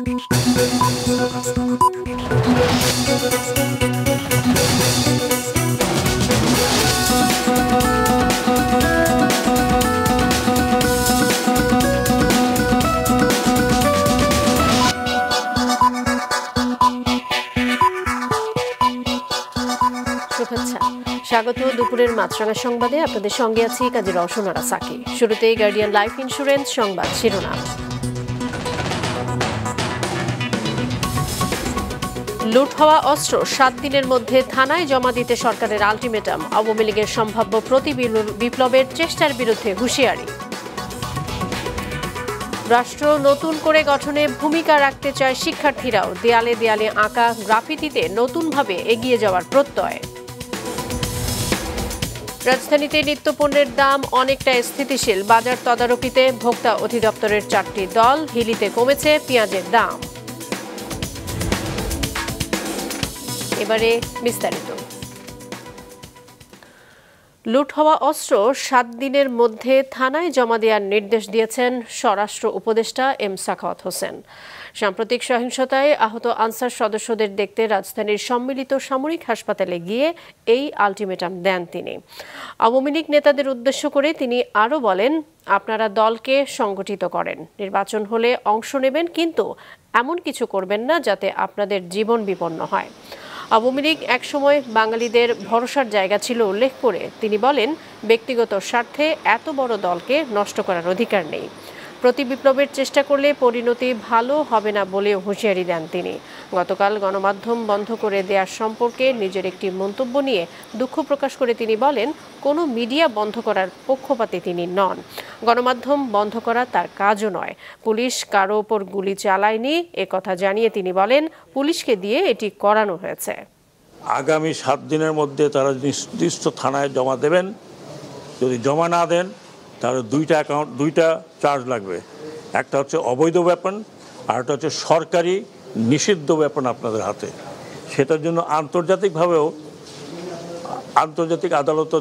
স্বাগত দুপুরের মাছরাঙা সংবাদে আপনাদের সঙ্গে আছি কাজী রওশন আরা সাকি। শুরুতেই গার্ডিয়ান লাইফ ইন্স্যুরেন্স সংবাদ শিরোনাম। লুট হওয়া অস্ত্র 7 দিনের মধ্যে থানায় জমা দিতে সরকারের আলটিমেটাম। আওয়ামী লীগের সম্ভাব্য প্রতি বিপ্লবের চেষ্টার বিরুদ্ধে হুঁশিয়ারি। রাষ্ট্র নতুন করে গঠনে ভূমিকা রাখতে চায় শিক্ষার্থীরাও। দেয়ালে দেয়ালে আঁকা গ্রাফিতিতে নতুনভাবে এগিয়ে যাওয়ার প্রত্যয়। রাজধানীতে নিত্যপণ্যের দাম অনেকটা স্থিতিশীল। বাজার তদারকিতে ভোক্তা অধিদপ্তরের 4টি দল। হিলিতে কমেছে পেঁয়াজের দাম। এবারে বিস্তারিত। লুট হওয়া অস্ত্র 7 দিনের মধ্যে থানায় জমা দেওয়ার নির্দেশ দিয়েছেন স্বরাষ্ট্র উপদেষ্টা এম সাখাওয়াত হোসেন। সাম্প্রতিক সহিংসতায় আহত আনসার সদস্যদের দেখতে রাজধানীর সম্মিলিত সামরিক হাসপাতালে গিয়ে এই আলটিমেটাম দেন তিনি। আওয়ামী লীগ নেতাদের উদ্দেশ্য করে তিনি আরও বলেন, আপনারা দলকে সংগঠিত করেন, নির্বাচন হলে অংশ নেবেন, কিন্তু এমন কিছু করবেন না যাতে আপনাদের জীবন বিপন্ন হয়। আওয়ামী লীগ একসময় বাঙালিদের ভরসার জায়গা ছিল উল্লেখ করে তিনি বলেন, ব্যক্তিগত স্বার্থে এত বড় দলকে নষ্ট করার অধিকার নেই। প্রতি বিপ্লবের চেষ্টা করলে পরিণতি ভালো হবে না বলেও হুঁশিয়ারি দেন তিনি। গতকাল গণমাধ্যম বন্ধ করে দেওয়ার সম্পর্কে নিজের একটি মন্তব্য নিয়ে দুঃখ প্রকাশ করে তিনি বলেন, কোনো মিডিয়া বন্ধ করার পক্ষপাতী তিনি নন। গণমাধ্যম বন্ধ করা তার কাজও নয়। পুলিশ কারো ওপর গুলি চালায়নি একথা জানিয়ে তিনি বলেন, পুলিশকে দিয়ে এটি করানো হয়েছে। আগামী 7 দিনের মধ্যে তারা নির্দিষ্ট থানায় জমা দেবেন। যদি জমা না দেন তাহলে দুইটা চার্জ লাগবে। একটা হচ্ছে অবৈধ ওয়েপন, আর একটা হচ্ছে সরকারি নিষিদ্ধ ওয়েপন আপনাদের হাতে। সেটার জন্য আন্তর্জাতিক আদালতও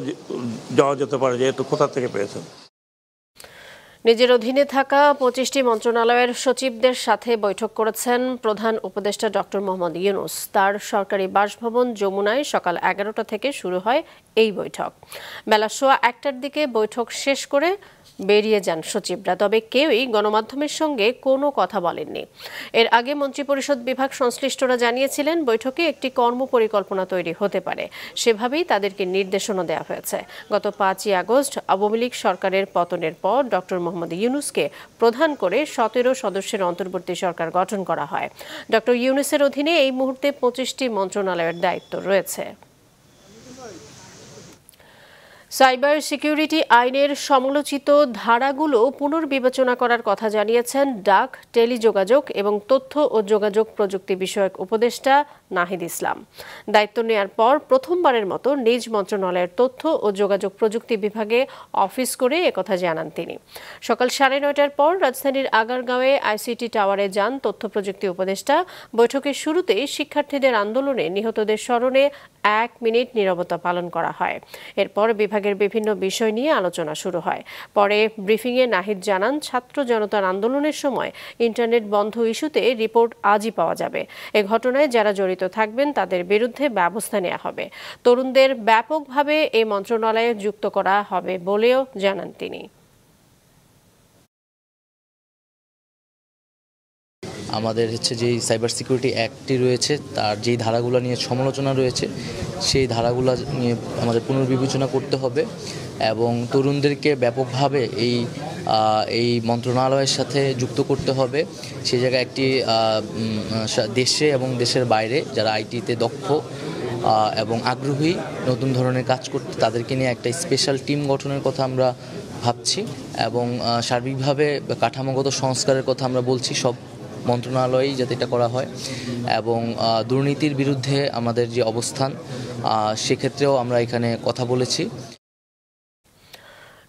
যাওয়া যেতে পারে, যেহেতু কোথা থেকে পেয়েছেন। নিজের অধীনে থাকা 25টি মন্ত্রণালয়ের সচিবদের সাথে বৈঠক করেছেন প্রধান উপদেষ্টা ডক্টর মোহাম্মদ ইউনূস। তার সরকারি বাসভবন যমুনায় সকাল 11টা থেকে শুরু হয় এই বৈঠক। বেলা 1:15টার দিকে বৈঠক শেষ করে বেরিয়ে যান সচিবরা, তবে কেউই গণমাধ্যমের সঙ্গে কোনো কথা বলেননি। এর আগে মন্ত্রিপরিষদ বিভাগ সংশ্লিষ্টরা জানিয়েছিলেন, বৈঠকে একটি কর্মপরিকল্পনা তৈরি হতে পারে, সেভাবেই তাদেরকে নির্দেশনা দেওয়া হয়েছে। গত 5ই আগস্ট আওয়ামী লীগ সরকারের পতনের পর ডক্টর মোহাম্মদ ইউনূসকে প্রধান করে 17 সদস্যের অন্তর্বর্তী সরকার গঠন করা হয়। ডক্টর ইউনূসের অধীনে এই মুহূর্তে 25টি মন্ত্রণালয়ের দায়িত্ব রয়েছে। সাইবার সিকিউরিটি আইনের সমালোচিত ধারাগুলো পুনর্বিবেচনা করার কথা জানিয়েছেন ডাক, টেলিযোগাযোগ এবং তথ্য ও যোগাযোগ প্রযুক্তি বিষয়ক উপদেষ্টা নাহিদ ইসলাম। দায়িত্ব নেয়ার পর প্রথমবারের মতো নিজ মন্ত্রণালয়ের তথ্য ও যোগাযোগ প্রযুক্তি বিভাগে অফিস করে একথা জানান তিনি। সকাল 9:30টার পর রাজধানীর আগারগাঁওয়ে আইসিটি টাওয়ারে যান তথ্য প্রযুক্তি উপদেষ্টা। বৈঠকের শুরুতেই শিক্ষার্থীদের আন্দোলনে নিহতদের স্মরণে 1 মিনিট নীরবতা পালন করা হয়। এরপর বিভাগের বিভিন্ন বিষয় নিয়ে আলোচনা শুরু হয়। পরে ব্রিফিংয়ে নাহিদ জানান, ছাত্র জনতার আন্দোলনের সময় ইন্টারনেট বন্ধ ইস্যুতে রিপোর্ট আজই পাওয়া যাবে। এ ঘটনায় যারা জড়িত থাকবেন তাদের বিরুদ্ধে ব্যবস্থা নেওয়া হবে। তরুণদের ব্যাপকভাবে এই মন্ত্রণালয়ে যুক্ত করা হবে বলেও জানান তিনি। আমাদের যেই সাইবার সিকিউরিটি অ্যাক্টটি রয়েছে তার যেই ধারাগুলো নিয়ে সমালোচনা রয়েছে সেই ধারাগুলো নিয়ে আমাদের পুনর্বিবেচনা করতে হবে এবং তরুণদেরকে ব্যাপকভাবে এই মন্ত্রণালয়ের সাথে যুক্ত করতে হবে। সেই জায়গায় একটি দেশে এবং দেশের বাইরে যারা আইটিতে দক্ষ এবং আগ্রহী নতুন ধরনের কাজ করতে, তাদেরকে নিয়ে একটা স্পেশাল টিম গঠনের কথা আমরা ভাবছি এবং সার্বিকভাবে কাঠামোগত সংস্কারের কথা আমরা বলছি সব মন্ত্রণালয়েই যাতে এটা করা হয় এবং দুর্নীতির বিরুদ্ধে আমাদের যে অবস্থান সেক্ষেত্রেও আমরা এখানে কথা বলেছি।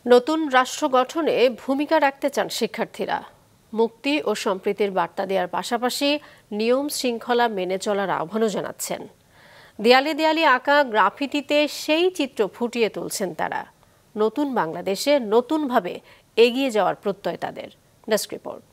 নতুন রাষ্ট্র গঠনে ভূমিকা রাখতে চান শিক্ষার্থীরা। মুক্তি ও সম্প্রীতির বার্তা দেওয়ার পাশাপাশি নিয়ম শৃঙ্খলা মেনে চলার আহ্বানও জানাচ্ছেন। দেয়ালে দেয়ালে আঁকা গ্রাফিতিতে সেই চিত্র ফুটিয়ে তুলছেন তারা। নতুন বাংলাদেশে নতুনভাবে এগিয়ে যাওয়ার প্রত্যয় তাদের। Desk report.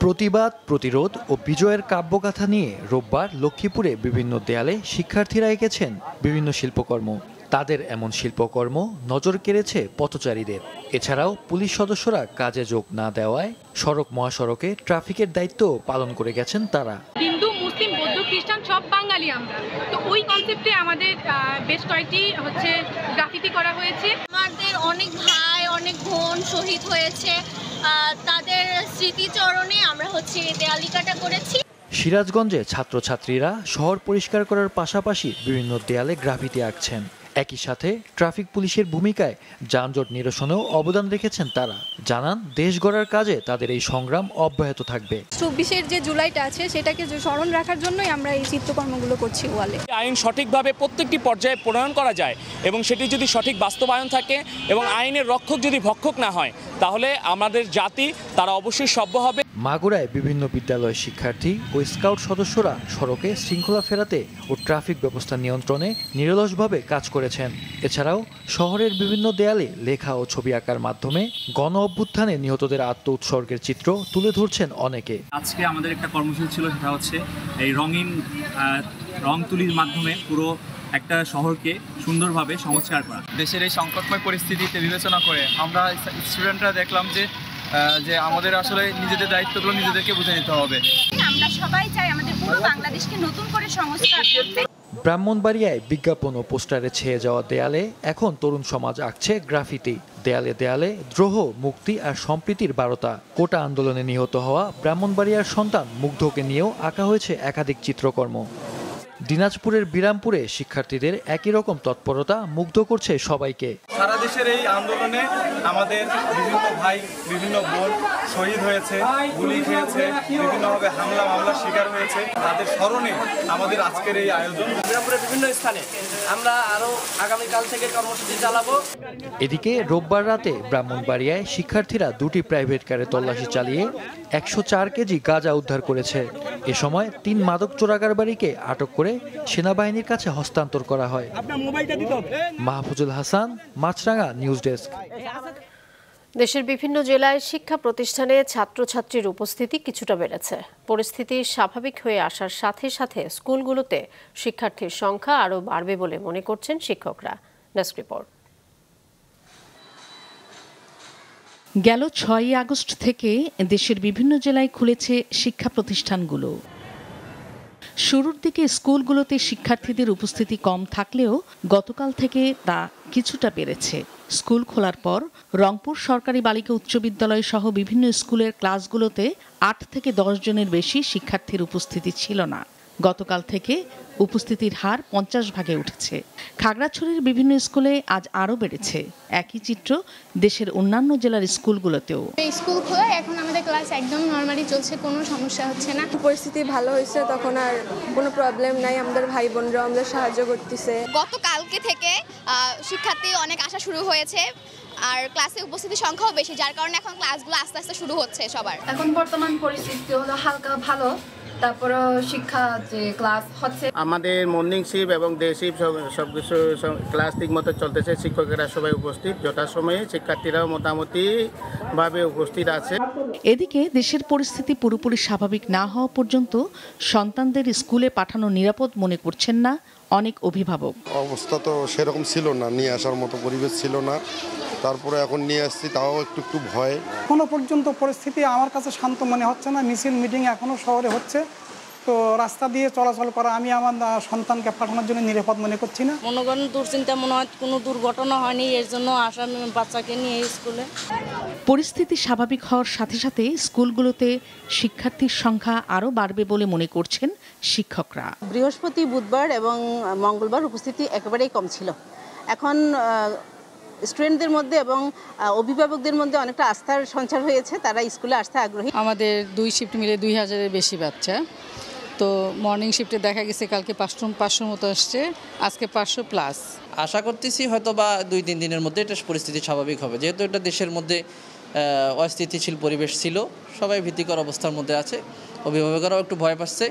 প্রতিবাদ, প্রতিরোধ ও বিজয়ের কাব্যগাথা নিয়ে রোববার লক্ষ্মীপুরে বিভিন্ন দেয়ালে শিক্ষার্থীরা এঁকেছেন বিভিন্ন শিল্পকর্ম। তাদের এমন শিল্পকর্ম নজর কেড়েছে পথচারীদের। এছাড়াও পুলিশ সদস্যরা কাজে যোগ না দেওয়ায় সড়ক মহাসড়কে ট্রাফিকের দায়িত্ব পালন করে গেছেন তারা। হিন্দু, মুসলিম, বৌদ্ধ, খ্রিস্টান সব বাঙালি আমরা, তো ওই কনসেপ্টে আমাদের বেশ কয়েকটি গ্রাফিতি করা হয়েছে। আমাদের অনেক ভাই, অনেক বোন শহীদ হয়েছে, তাদের স্মৃতিচরণে আমরা দেয়ালিকাটা করেছি। সিরাজগঞ্জে ছাত্রছাত্রীরা শহর পরিষ্কার করার পাশাপাশি বিভিন্ন দেয়ালে গ্রাফিতি আঁকছেন। একই সাথে ট্রাফিক পুলিশের ভূমিকায় যানজট নিরসনেও অবদান রেখেছেন তারা। জানান, দেশ গড়ার কাজে তাদের এই সংগ্রাম অব্যাহত থাকবে। 24 যে জুলাইটা আছে সেটাকে স্মরণ রাখার জন্যই আমরা এই চিত্রকর্মগুলো করছি ওয়ালে। আইন সঠিকভাবে প্রত্যেকটি পর্যায়ে প্রণয়ন করা যায় এবং সেটি যদি সঠিক বাস্তবায়ন থাকে এবং আইনের রক্ষক যদি ভক্ষক না হয়, তাহলে আমাদের জাতি তারা অবশ্যই সভ্য হবে। মাগুরায় বিভিন্ন বিদ্যালয়ের শিক্ষার্থী ও স্কাউট সদস্যরা সড়কে শৃঙ্খলা ফেরাতে ও ট্রাফিক ব্যবস্থা নিয়ন্ত্রণে নিরলসভাবে কাজ করেছেন। এছাড়াও শহরের বিভিন্ন দেয়ালে লেখা ও ছবি আঁকার মাধ্যমে গণ অভ্যুত্থানে নিহতদের আত্ম উৎসর্গের চিত্র তুলে ধরছেন অনেকে। আজকে আমাদের একটা কর্মসূচি ছিল, সেটা হচ্ছে এই রঙিন রং তুলির মাধ্যমে পুরো একটা শহরকে সুন্দরভাবে সংস্কার করা। দেশের এই সংকটময় পরিস্থিতিতে বিবেচনা করে আমরা স্টুডেন্টরা দেখলাম যে আমাদের আসলে নিজেদের দায়িত্বগুলো নিজেদেরকে বুঝে নিতে হবে। আমরা সবাই চাই আমাদের পুরো বাংলাদেশকে নতুন করে সংস্কার করতে। ব্রাহ্মণবাড়িয়ায় বিজ্ঞাপন ও পোস্টারে ছেয়ে যাওয়া দেয়ালে এখন তরুণ সমাজ আঁকছে গ্রাফিতি। দেয়ালে দেয়ালে দ্রোহ, মুক্তি আর সম্প্রীতির বারতা। কোটা আন্দোলনে নিহত হওয়া ব্রাহ্মণবাড়িয়ার সন্তান মুগ্ধকে নিয়েও আঁকা হয়েছে একাধিক চিত্রকর্ম। দিনাজপুরের বিরামপুরে শিক্ষার্থীদের একই রকম তৎপরতা মুগ্ধ করছে সবাইকে। সারা দেশের এই আন্দোলনে আমাদের বিভিন্ন ভাই, বিভিন্ন বোন শহীদ হয়েছে, গুলি খেয়েছে, বিভিন্নভাবে হামলা মামলার শিকার হয়েছে। তাদের স্মরণে আমাদের আজকের এই আয়োজন। বিরামপুরের বিভিন্ন স্থানে আমরা আরো আগামীকাল থেকে কর্মসূচি চালাবো। এদিকে রোববার রাতে ব্রাহ্মণবাড়িয়ায় শিক্ষার্থীরা দুটি প্রাইভেট কারে তল্লাশি চালিয়ে 104 কেজি গাঁজা উদ্ধার করেছে। এ সময় 3 মাদক চোরাকারবারিকে আটক করে সেনাবাহিনীর কাছে হস্তান্তর করা হয়। মাহফুজুল হাসান, মাছরাঙা নিউজ ডেস্ক। দেশের বিভিন্ন জেলায় শিক্ষা প্রতিষ্ঠানে ছাত্রছাত্রীর উপস্থিতি কিছুটা বেড়েছে। পরিস্থিতি স্বাভাবিক হয়ে আসার সাথে সাথে স্কুলগুলোতে শিক্ষার্থীর সংখ্যা আরও বাড়বে বলে মনে করছেন শিক্ষকরা। Desk report. গেল 6 আগস্ট থেকে দেশের বিভিন্ন জেলায় খুলেছে শিক্ষা প্রতিষ্ঠানগুলো। শুরুর দিকে স্কুলগুলোতে শিক্ষার্থীদের উপস্থিতি কম থাকলেও গতকাল থেকে তা কিছুটা বেড়েছে। স্কুল খোলার পর রংপুর সরকারি বালিকা উচ্চ বিদ্যালয় সহ বিভিন্ন স্কুলের ক্লাসগুলোতে 8 থেকে 10 জনের বেশি শিক্ষার্থীর উপস্থিতি ছিল না। গতকাল থেকে উপস্থিতির হার 50 ভাগে উঠেছে। খাগড়াছড়ির বিভিন্ন স্কুলে আজ আরও বেড়েছে। একই চিত্র দেশের অন্যান্য জেলার স্কুলগুলোতেও। স্কুল খোলা, এখন আমাদের ক্লাস একদম নরমালি চলছে, কোনো সমস্যা হচ্ছে না। পরিস্থিতি ভালো হয়েছে, তখন আর কোনো প্রবলেম নাই। আমাদের ভাই বোনরা আমাদের সাহায্য করতেছে। গতকালকে থেকে শিক্ষার্থী অনেক আসা শুরু হয়েছে, আর ক্লাসে উপস্থিতির সংখ্যাও বেশি, যার কারণে এখন ক্লাসগুলো আস্তে আস্তে শুরু হচ্ছে সবার। এখন বর্তমান পরিস্থিতি হলো হালকা ভালো, তারপর শিক্ষা যে ক্লাস হচ্ছে। আমাদের মর্নিং শিফট এবং ডে শিফট সবকিছু ক্লাস ঠিক মতো চলতেছে। শিক্ষকেরা সবাই উপস্থিত, যথাসময়ে শিক্ষার্থীরাও মোটামুটি ভাবে উপস্থিত আছে। এদিকে দেশের পরিস্থিতি পুরোপুরি স্বাভাবিক না হওয়া পর্যন্ত সন্তানদের স্কুলে পাঠানো নিরাপদ মনে করছেন না অনেক অভিভাবক। অবস্থা তো সেরকম ছিল না, নিয়ে আসার মতো পরিবেশ ছিল না। তারপরে এখন নিয়ে আসছি, তাও একটু ভয়। এখনো পর্যন্ত পরিস্থিতি আমার কাছে শান্ত মনে হচ্ছে না। মিছিল মিটিং এখনো শহরে হচ্ছে, তো রাস্তা দিয়ে চলাচল করা আমি আমার সন্তানকে পাঠানোর জন্য নিরাপদ মনে করছি না। মনে করেন দুশ্চিন্তা মনে হয় কোনো দুর্ঘটনা হয়নি, এর জন্য আসা বাচ্চাকে নিয়ে স্কুলে। পরিস্থিতি স্বাভাবিক হওয়ার সাথে সাথে স্কুলগুলোতে শিক্ষার্থীর সংখ্যা আরও বাড়বে বলে মনে করছেন শিক্ষকরা। বৃহস্পতি, বুধবার এবং মঙ্গলবার উপস্থিতি একেবারেই কম ছিল। এখন স্টুডেন্টদের মধ্যে এবং অভিভাবকদের মধ্যে অনেকটা আস্থার সঞ্চার হয়েছে, তারা স্কুলে আসতে আগ্রহী। আমাদের 2 শিফট মিলে 2000-এর বেশি বাচ্চা, তো মর্নিং শিফটে দেখা গেছে কালকে 500 মতো আসছে, আজকে 500 প্লাস। আশা করতেছি হয়তো বা 2-3 দিনের মধ্যে এটা পরিস্থিতি স্বাভাবিক হবে, যেহেতু এটা দেশের মধ্যে অস্থিতিশীল পরিবেশ ছিল, সবাই ভীতিকর অবস্থার মধ্যে আছে, অভিভাবকরাও একটু ভয় পাচ্ছে।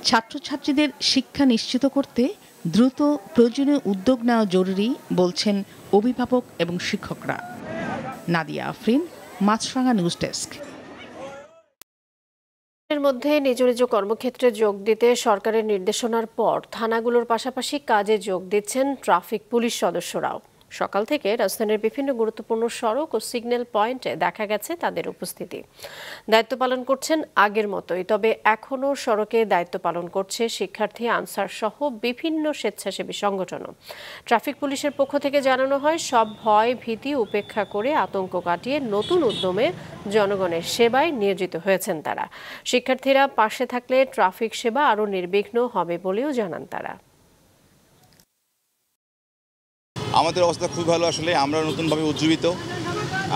ছাত্রছাত্রীদের শিক্ষা নিশ্চিত করতে দ্রুত প্রয়োজনীয় উদ্যোগ নেওয়া জরুরি বলছেন অভিভাবক এবং শিক্ষকরা। নাদিয়া আফরিন, মাছরাঙা নিউজ ডেস্ক। এর মধ্যে নিজ নিজ কর্মক্ষেত্রে যোগ দিতে সরকারের নির্দেশনার পর থানাগুলোর পাশাপাশি কাজে যোগ দিচ্ছেন ট্রাফিক পুলিশ সদস্যরাও। সকাল থেকে রাজধানীর বিভিন্ন গুরুত্বপূর্ণ সড়ক ও সিগন্যাল পয়েন্টে দেখা গেছে তাদের উপস্থিতি। দায়িত্ব পালন করছেন আগের মতোই, তবে এখনও সড়কে দায়িত্ব পালন করছে শিক্ষার্থী, আনসার সহ বিভিন্ন স্বেচ্ছাসেবী সংগঠনও। ট্রাফিক পুলিশের পক্ষ থেকে জানানো হয়, সব ভয় ভীতি উপেক্ষা করে আতঙ্ক কাটিয়ে নতুন উদ্যমে জনগণের সেবায় নিয়োজিত হয়েছেন তারা। শিক্ষার্থীরা পাশে থাকলে ট্রাফিক সেবা আরও নির্বিঘ্ন হবে বলেও জানান তারা। আমাদের অবস্থা খুব ভালো। আসলে আমরা নতুনভাবে উজ্জীবিত।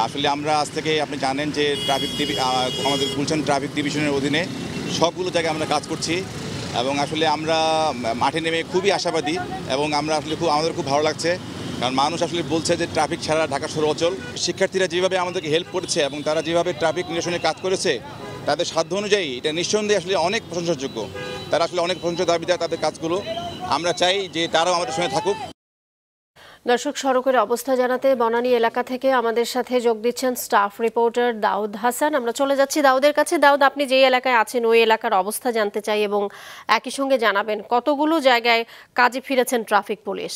আসলে আমরা আজ থেকে আপনি জানেন যে আমাদের গুলশান ট্রাফিক ডিভিশনের অধীনে সবগুলো জায়গায় আমরা কাজ করছি এবং আসলে আমরা মাঠে নেমে খুবই আশাবাদী এবং আমরা আসলে আমাদের খুব ভালো লাগছে, কারণ মানুষ আসলে বলছে যে ট্রাফিক ছাড়া ঢাকা শহর অচল। শিক্ষার্থীরা যেভাবে আমাদেরকে হেল্প করেছে এবং তারা যেভাবে ট্রাফিক নিরসনে কাজ করেছে তাদের সাধ্য অনুযায়ী এটা নিঃসন্দেহে আসলে অনেক প্রশংসাযোগ্য। তারা আসলে অনেক প্রশংসা দাবিদার তাদের কাজগুলো। আমরা চাই যে তারাও আমাদের সঙ্গে থাকুক। দর্শক, সড়কের অবস্থা জানাতে বনানী এলাকা থেকে আমাদের সাথে যোগ দিচ্ছেন স্টাফ রিপোর্টার দাউদ হাসান। আমরা চলে যাচ্ছি দাউদের কাছে। দাউদ, আপনি যে এলাকায় আছেন ওই এলাকার অবস্থা জানতে চাই এবং একই সঙ্গে জানাবেন কতগুলো জায়গায় কাজে ফিরেছেন ট্রাফিক পুলিশ।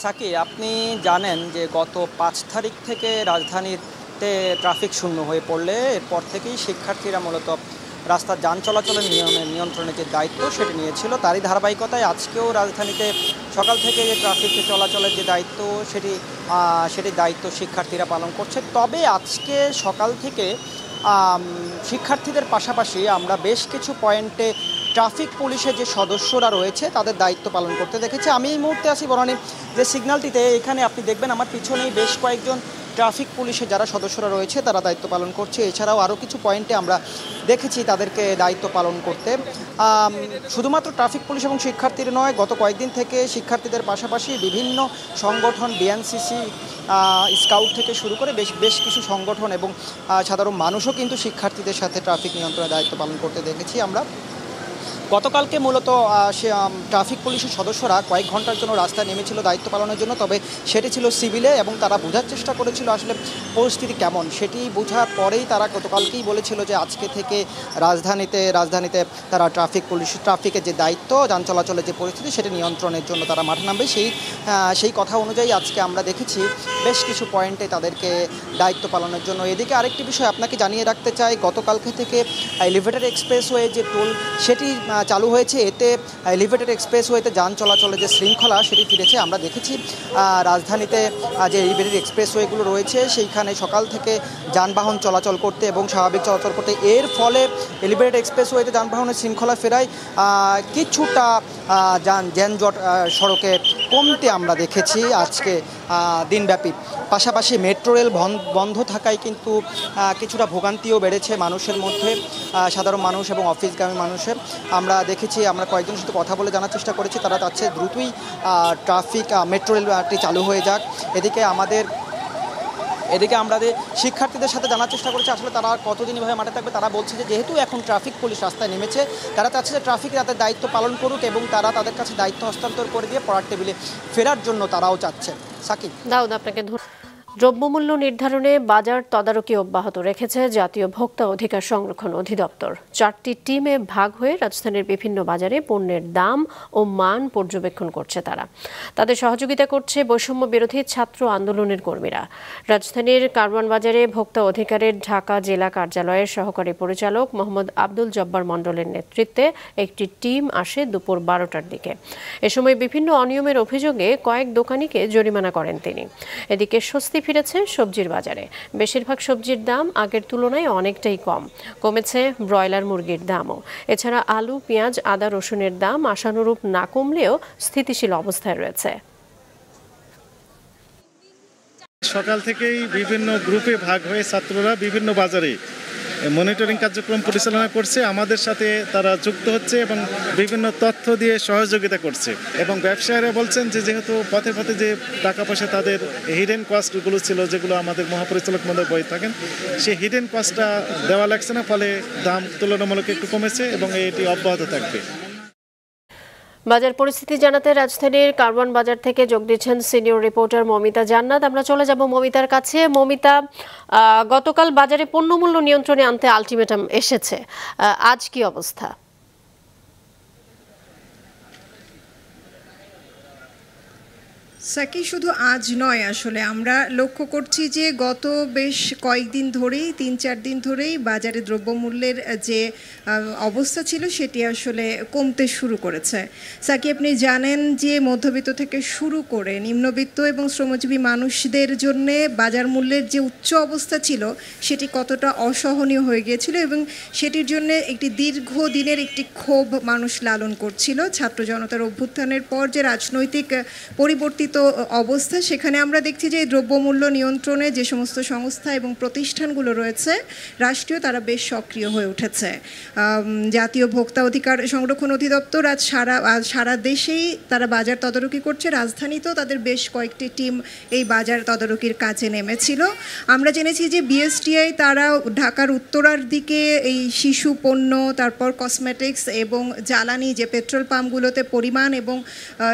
সাকি, আপনি জানেন যে গত ৫ তারিখ থেকে রাজধানীতে ট্রাফিক শূন্য হয়ে পড়লে এরপর থেকেই শিক্ষার্থীরা মূলত রাস্তার যান চলাচলের নিয়ন্ত্রণের যে দায়িত্ব সেটি নিয়েছিল। তারই ধারাবাহিকতায় আজকেও রাজধানীতে সকাল থেকে যে ট্রাফিক চলাচলের যে দায়িত্ব সেটি দায়িত্ব শিক্ষার্থীরা পালন করছে। তবে আজকে সকাল থেকে শিক্ষার্থীদের পাশাপাশি আমরা বেশ কিছু পয়েন্টে ট্রাফিক পুলিশের যে সদস্যরা রয়েছে তাদের দায়িত্ব পালন করতে দেখেছি। আমি এই মুহূর্তে আছি বনানী যে সিগন্যালটিতে। এখানে আপনি দেখবেন আমার পিছনেই বেশ কয়েকজন ট্রাফিক পুলিশের যারা সদস্যরা রয়েছে তারা দায়িত্ব পালন করছে। এছাড়াও আরও কিছু পয়েন্টে আমরা দেখেছি তাদেরকে দায়িত্ব পালন করতে। শুধুমাত্র ট্রাফিক পুলিশ এবং শিক্ষার্থীর নয়, গত কয়েকদিন থেকে শিক্ষার্থীদের পাশাপাশি বিভিন্ন সংগঠন, বিএনসিসি, স্কাউট থেকে শুরু করে বেশ কিছু সংগঠন এবং সাধারণ মানুষও কিন্তু শিক্ষার্থীদের সাথে ট্রাফিক নিয়ন্ত্রণের দায়িত্ব পালন করতে দেখেছি আমরা। গতকালকে মূলত ট্রাফিক পুলিশের সদস্যরা কয়েক ঘন্টার জন্য রাস্তায় নেমেছিল দায়িত্ব পালনের জন্য, তবে সেটি ছিল সিভিলে এবং তারা বোঝার চেষ্টা করেছিল আসলে পরিস্থিতি কেমন। সেটি বোঝার পরেই তারা গতকালকেই বলেছিল যে আজকে থেকে রাজধানীতে তারা ট্রাফিকের যে দায়িত্ব, যান চলাচলের যে পরিস্থিতি সেটি নিয়ন্ত্রণের জন্য তারা মাঠে নামবে। সেই কথা অনুযায়ী আজকে আমরা দেখেছি বেশ কিছু পয়েন্টে তাদেরকে দায়িত্ব পালনের জন্য। এদিকে আরেকটি বিষয় আপনাকে জানিয়ে রাখতে চাই, গতকালকে থেকে এলিভেটেড এক্সপ্রেসওয়ে যে টোল সেটি চালু হয়েছে। এতে এলিভেটেড এক্সপ্রেসওয়েতে যান চলাচলের যে শৃঙ্খলা সেটি ফিরেছে। আমরা দেখেছি রাজধানীতে যে এলিভেটেড এক্সপ্রেসওয়েগুলো রয়েছে সেইখানে সকাল থেকে যানবাহন চলাচল করতে এবং স্বাভাবিক চলাচল করতে, এর ফলে এলিভেটেড এক্সপ্রেসওয়েতে যানবাহনের শৃঙ্খলা ফেরায় কিছুটা যানজট সড়কে কমতে আমরা দেখেছি আজকে দিনব্যাপী। পাশাপাশি মেট্রো রেল বন্ধ থাকায় কিন্তু কিছুটা ভোগান্তিও বেড়েছে মানুষের মধ্যে, সাধারণ মানুষ এবং অফিসগামী মানুষের। আমরা দেখেছি, আমরা কয়েকজনের সাথে কথা বলে জানার চেষ্টা করেছি, তারা চাচ্ছে দ্রুতই মেট্রো রেলটি চালু হয়ে যাক। এদিকে আমাদের শিক্ষার্থীদের সাথে জানার চেষ্টা করেছি আসলে তারা কতদিন এভাবে মাঠে থাকবে। তারা বলছে যে যেহেতু এখন ট্রাফিক পুলিশ রাস্তায় নেমেছে, তারা চাচ্ছে যে ট্রাফিক তাদের দায়িত্ব পালন করুক এবং তারা তাদের কাছে দায়িত্ব হস্তান্তর করে দিয়ে পড়ার টেবিলে ফেরার জন্য তারাও চাচ্ছেন। সাকিব, দাউদ, আপনাকে দ্রব্যমূল্য নির্ধারণে বাজার তদারকি অব্যাহত রেখেছে জাতীয় ভোক্তা অধিকার সংরক্ষণ অধিদপ্তর। 4টি টিমে ভাগ হয়ে রাজধানীর বিভিন্ন বাজারে পণ্যের দাম ও মান পর্যবেক্ষণ করছে তারা। তাদের সহযোগিতা করছে বৈষম্য বিরোধী ছাত্র আন্দোলনের কর্মীরা। রাজধানীর কারওয়ান বাজারে ভোক্তা অধিকারের ঢাকা জেলা কার্যালয়ের সহকারী পরিচালক মোহাম্মদ আব্দুল জব্বার মণ্ডলের নেতৃত্বে একটি টিম আসে দুপুর 12টার দিকে। এ সময় বিভিন্ন অনিয়মের অভিযোগে কয়েক দোকানিকে জরিমানা করেন তিনি। এদিকে স্বস্তি ফিরেছে সবজির বাজারে। বেশিরভাগ সবজির দাম আগের তুলনায় অনেকটাই কমেছে ব্রয়লার মুরগির দামও। এছাড়া আলু, পেঁয়াজ, আদা, রসুনের দাম আশানুরূপ না কমলেও স্থিতিশীল অবস্থায় রয়েছে। সকাল থেকেই বিভিন্ন গ্রুপে ভাগ হয়ে ছাত্ররা বিভিন্ন বাজারে মনিটরিং কার্যক্রম পরিচালনা করছে, আমাদের সাথে তারা যুক্ত হচ্ছে এবং বিভিন্ন তথ্য দিয়ে সহযোগিতা করছে। এবং ব্যবসায়ীরা বলছেন যে যেহেতু পথে পথে যে টাকা পয়সা তাদের হিডেন কস্টগুলো ছিল, যেগুলো আমাদের মহাপরিচালক মহোদয় বই থাকেন, সেই হিডেন কস্টটা দেওয়া লাগছে না, ফলে দাম তুলনামূলক একটু কমেছে এবং এটি অব্যাহত থাকবে। বাজার পরিস্থিতি জানাতে রাজধানীর কারওয়ান বাজার থেকে যোগ দিচ্ছেন সিনিয়র রিপোর্টার মমিতা জান্নাত। আমরা চলে যাব মমিতার কাছে। মমিতা, গতকাল বাজারে পণ্যমূল্য নিয়ন্ত্রণে আনতে আলটিমেটাম এসেছে, আজ কি অবস্থা? সাকি, শুধু আজ নয়, আসলে আমরা লক্ষ্য করছি যে গত বেশ কয়েকদিন ধরেই ৩-৪ দিন ধরেই বাজারে দ্রব্যমূল্যের যে অবস্থা ছিল সেটি আসলে কমতে শুরু করেছে। সাকি, আপনি জানেন যে মধ্যবিত্ত থেকে শুরু করে নিম্নবিত্ত এবং শ্রমজীবী মানুষদের জন্য বাজার মূল্যের যে উচ্চ অবস্থা ছিল সেটি কতটা অসহনীয় হয়ে গিয়েছিল এবং সেটির জন্য একটি দীর্ঘদিনের একটি ক্ষোভ মানুষ লালন করছিল। ছাত্র জনতার অভ্যুত্থানের পর যে রাজনৈতিক পরিবর্তিত অবস্থা, সেখানে আমরা দেখছি যে দ্রব্যমূল্য নিয়ন্ত্রণে যে সমস্ত সংস্থা এবং প্রতিষ্ঠানগুলো রয়েছে রাষ্ট্রীয়, তারা বেশ সক্রিয় হয়ে উঠেছে। জাতীয় ভোক্তা অধিকার সংরক্ষণ অধিদপ্তর আজ সারা দেশেই তারা বাজার তদারকি করছে। রাজধানীতেও তাদের বেশ কয়েকটি টিম এই বাজার তদারকির কাজে নেমেছিল। আমরা জেনেছি যে বিএসটিআই তারা ঢাকার উত্তরার দিকে এই শিশু পণ্য, তারপর কসমেটিক্স এবং জ্বালানি, যে পেট্রোল পাম্পগুলোতে পরিমাণ এবং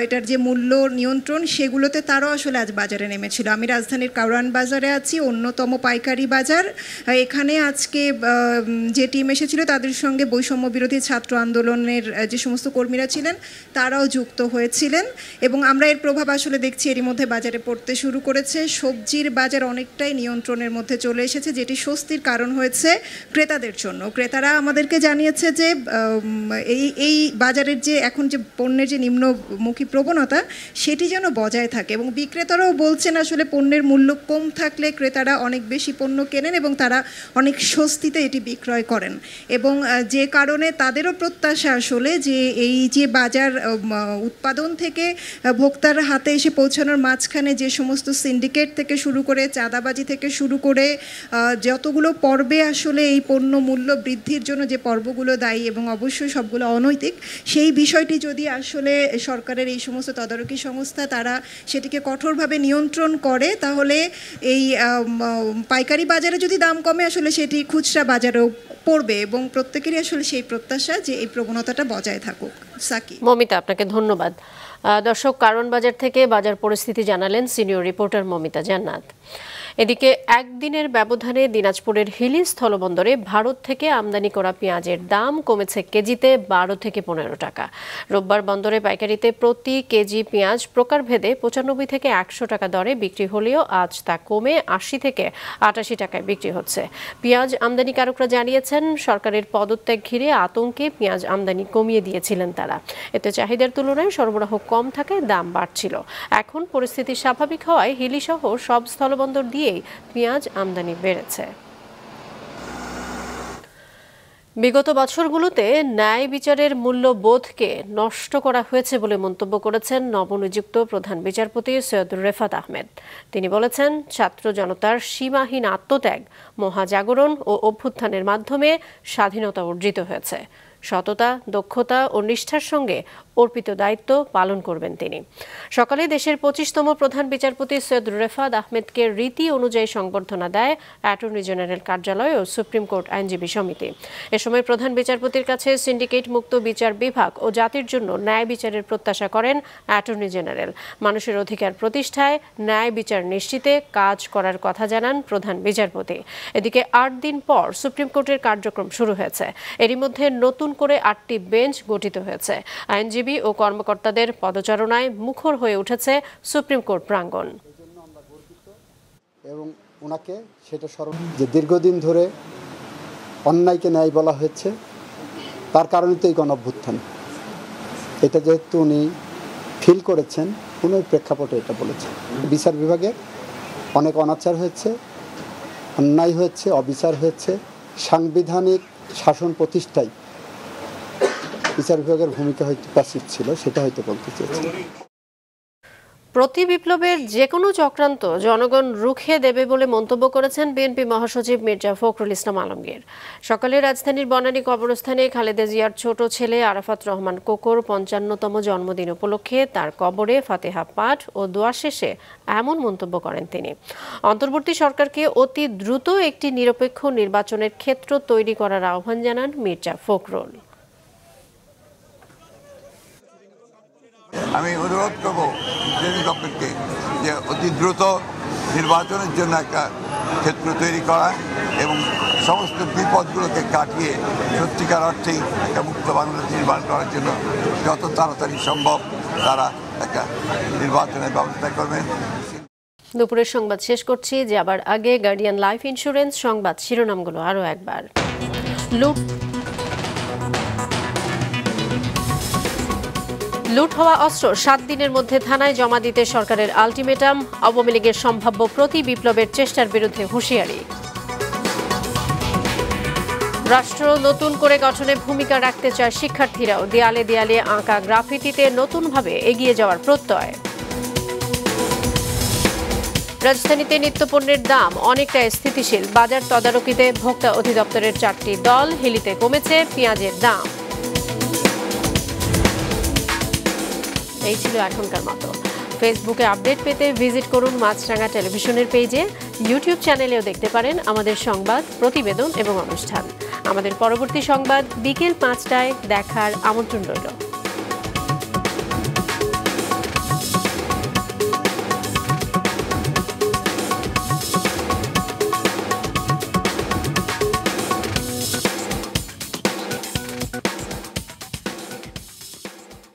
এটার যে মূল্য নিয়ন্ত্রণ, সেগুলোতে তারাও আসলে আজ বাজারে নেমেছিল। আমি রাজধানীর কারওয়ান বাজারে আছি, অন্যতম পাইকারি বাজার। এখানে আজকে যে টিম এসেছিল তাদের সঙ্গে বৈষম্য বিরোধী ছাত্র আন্দোলনের যে সমস্ত কর্মীরা ছিলেন তারাও যুক্ত হয়েছিলেন এবং আমরা এর প্রভাব আসলে দেখছি এরই মধ্যে বাজারে পড়তে শুরু করেছে। সবজির বাজার অনেকটাই নিয়ন্ত্রণের মধ্যে চলে এসেছে, যেটি স্বস্তির কারণ হয়েছে ক্রেতাদের জন্য। ক্রেতারা আমাদেরকে জানিয়েছে যে এই বাজারের যে এখন যে পণ্যের যে নিম্নমুখী প্রবণতা সেটি যেন বজায় থাকে এবং বিক্রেতারাও বলছেন আসলে পণ্যের মূল্য কম থাকলে ক্রেতারা অনেক বেশি পণ্য কেনেন এবং তারা অনেক স্বস্তিতে এটি বিক্রয় করেন এবং যে কারণে তাদেরও প্রত্যাশা আসলে যে এই যে বাজার উৎপাদন থেকে ভোক্তার হাতে এসে পৌঁছানোর মাঝখানে যে সমস্ত সিন্ডিকেট থেকে শুরু করে চাঁদাবাজি থেকে শুরু করে যতগুলো পর্বে আসলে এই পণ্য মূল্য বৃদ্ধির জন্য যে পর্বগুলো দায়ী এবং অবশ্যই সবগুলো অনৈতিক, সেই বিষয়টি যদি আসলে সরকারের এই সমস্ত তদারকি সংস্থা তারা সেটিকে কঠোরভাবে নিয়ন্ত্রণ করে, তাহলে এই পাইকারি বাজারে যদি দাম কমে আসলে সেটি খুচরা বাজারেও পড়বে এবং প্রত্যেকেরই আসলে সেই প্রত্যাশা যে এই প্রবণতাটা বজায় থাকুক। সাকি। মমিতা, আপনাকে ধন্যবাদ। দর্শক, কারওয়ান বাজার থেকে বাজার পরিস্থিতি জানালেন সিনিয়র রিপোর্টার মমিতা জান্নাত। এদিকে একদিনের ব্যবধানে দিনাজপুরের হিলি স্থলবন্দরে ভারত থেকে আমদানি করা পেঁয়াজের দাম কমেছে কেজিতে 12 থেকে 15 টাকা। রোববার বন্দরে পাইকারিতে প্রতি কেজি পেঁয়াজ প্রকারভেদে 95 থেকে 100 টাকা দরে বিক্রি হলেও আজ তা কমে 80 থেকে 88 টাকায় বিক্রি হচ্ছে। পেঁয়াজ আমদানিকারকরা জানিয়েছেন সরকারের পদত্যাগ ঘিরে আতঙ্কে পেঁয়াজ আমদানি কমিয়ে দিয়েছিলেন তারা। এতে চাহিদার তুলনায় সরবরাহ কম থাকায় দাম বাড়ছিল। এখন পরিস্থিতি স্বাভাবিক হওয়ায় হিলি সহ সব স্থলবন্দর দিয়ে পেঁয়াজ আমদানি বেড়েছে। বিগত বছরগুলোতে ন্যায় বিচারের মূল্যবোধকে নষ্ট করা হয়েছে বলে মন্তব্য করেছেন নবনিযুক্ত প্রধান বিচারপতি সৈয়দ রেফাত আহমেদ। তিনি বলেছেন, ছাত্র জনতার সীমাহীন আত্মত্যাগ, মহাজাগরণ ও অভ্যুত্থানের মাধ্যমে স্বাধীনতা অর্জিত হয়েছে। সততা, দক্ষতা ও নিষ্ঠার সঙ্গে অর্পিত দায়িত্ব পালন করবেন তিনি। সকালে দেশের 25তম প্রধান বিচারপতি সৈয়দ রেফাত আহমেদকে রীতি অনুযায়ী সংবর্ধনা দেয় অ্যাটর্নি জেনারেল কার্যালয় ও সুপ্রিম কোর্ট আইনজীবী সমিতি। এ সময় প্রধান বিচারপতির কাছে সিন্ডিকেট মুক্ত বিচার বিভাগ ও জাতির জন্য ন্যায় বিচারের প্রত্যাশা করেন অ্যাটর্নি জেনারেল। মানুষের অধিকার প্রতিষ্ঠায় ন্যায় বিচার নিশ্চিতে কাজ করার কথা জানান প্রধান বিচারপতি। এদিকে 8 দিন পর সুপ্রিম কোর্টের কার্যক্রম শুরু হয়েছে। এরই মধ্যে নতুন করে 8টি বেঞ্চ গঠিত হয়েছে। আইনজীবী ও কর্মকর্তাদের পদচারণায় মুখর হয়ে উঠেছে সুপ্রিম কোর্ট প্রাঙ্গণ। এবং ওনাকে সেটা স্মরণ যে দীর্ঘদিন ধরে অন্যায়কে ন্যায় বলা হয়েছে, তার কারণে তো এই গণঅভ্যুত্থান। এটা যেহেতু উনি ফিল করেছেন, উনি প্রেক্ষাপটে এটা বলেছেন। বিচার বিভাগে অনেক অনাচার হয়েছে, অন্যায় হয়েছে, অবিচার হয়েছে। সাংবিধানিক শাসন প্রতিষ্ঠায় বিচার বিভাগের ভূমিকা হয়তো প্যাসিভ ছিল, সেটা হয়তো বলতে চেয়েছি। প্রতি বিপ্লবের যে কোনো চক্রান্ত জনগণ রুখে দেবে বলে মন্তব্য করেছেন বিএনপি মহাসচিব মির্জা ফখরুল ইসলাম আলমগীর। সকালে রাজধানীর বনানী কবরস্থানে খালেদা জিয়ার ছোট ছেলে আরাফাত রহমান কোকোর 55তম জন্মদিন উপলক্ষে তার কবরে ফাতিহা পাঠ ও দোয়া শেষে এমন মন্তব্য করেন তিনি। অন্তর্বর্তী সরকারকে অতি দ্রুত একটি নিরপেক্ষ নির্বাচনের ক্ষেত্র তৈরি করার আহ্বান জানান মির্জা ফখরুল। আমি অনুরোধ করব প্রেসিডেন্ট গভর্নমেন্টকে যে অতি দ্রুত নির্বাচনের জন্য একটা ক্ষেত্র তৈরি করা এবং সমস্ত বিপদগুলোকে কাটিয়ে সত্যিকার অর্থেই একটা মুক্ত বাংলাদেশ নির্মাণ করার জন্য যত তাড়াতাড়ি সম্ভব তারা একটা নির্বাচনের ব্যবস্থা করবেন। দুপুরের সংবাদ শেষ করছি, যে আবার আগে গার্ডিয়ান লাইফ ইন্স্যুরেন্স সংবাদ শিরোনামগুলো আরও একবার। লুট হওয়া অস্ত্র 7 দিনের মধ্যে থানায় জমা দিতে সরকারের আলটিমেটাম, আওয়ামী লীগের সম্ভাব্য প্রতি বিপ্লবের চেষ্টার বিরুদ্ধে হুঁশিয়ারি। রাষ্ট্র নতুন করে গঠনে ভূমিকা রাখতে চায় শিক্ষার্থীরাও, দেয়ালে দেয়ালে আঁকা গ্রাফিতিতে নতুনভাবে এগিয়ে যাওয়ার প্রত্যয়। রাজধানীতে নিত্যপণ্যের দাম অনেকটা স্থিতিশীল, বাজার তদারকিতে ভোক্তা অধিদপ্তরের 4টি দল, হিলিতে কমেছে পেঁয়াজের দাম। এই ছিল এখনকার মতো। ফেসবুকে আপডেট পেতে ভিজিট করুন মাছরাঙা টেলিভিশনের পেজে, ইউটিউব চ্যানেলেও দেখতে পারেন আমাদের সংবাদ, প্রতিবেদন এবং অনুষ্ঠান। আমাদের পরবর্তী সংবাদ বিকেল 5টায় দেখার আমন্ত্রণ রইল।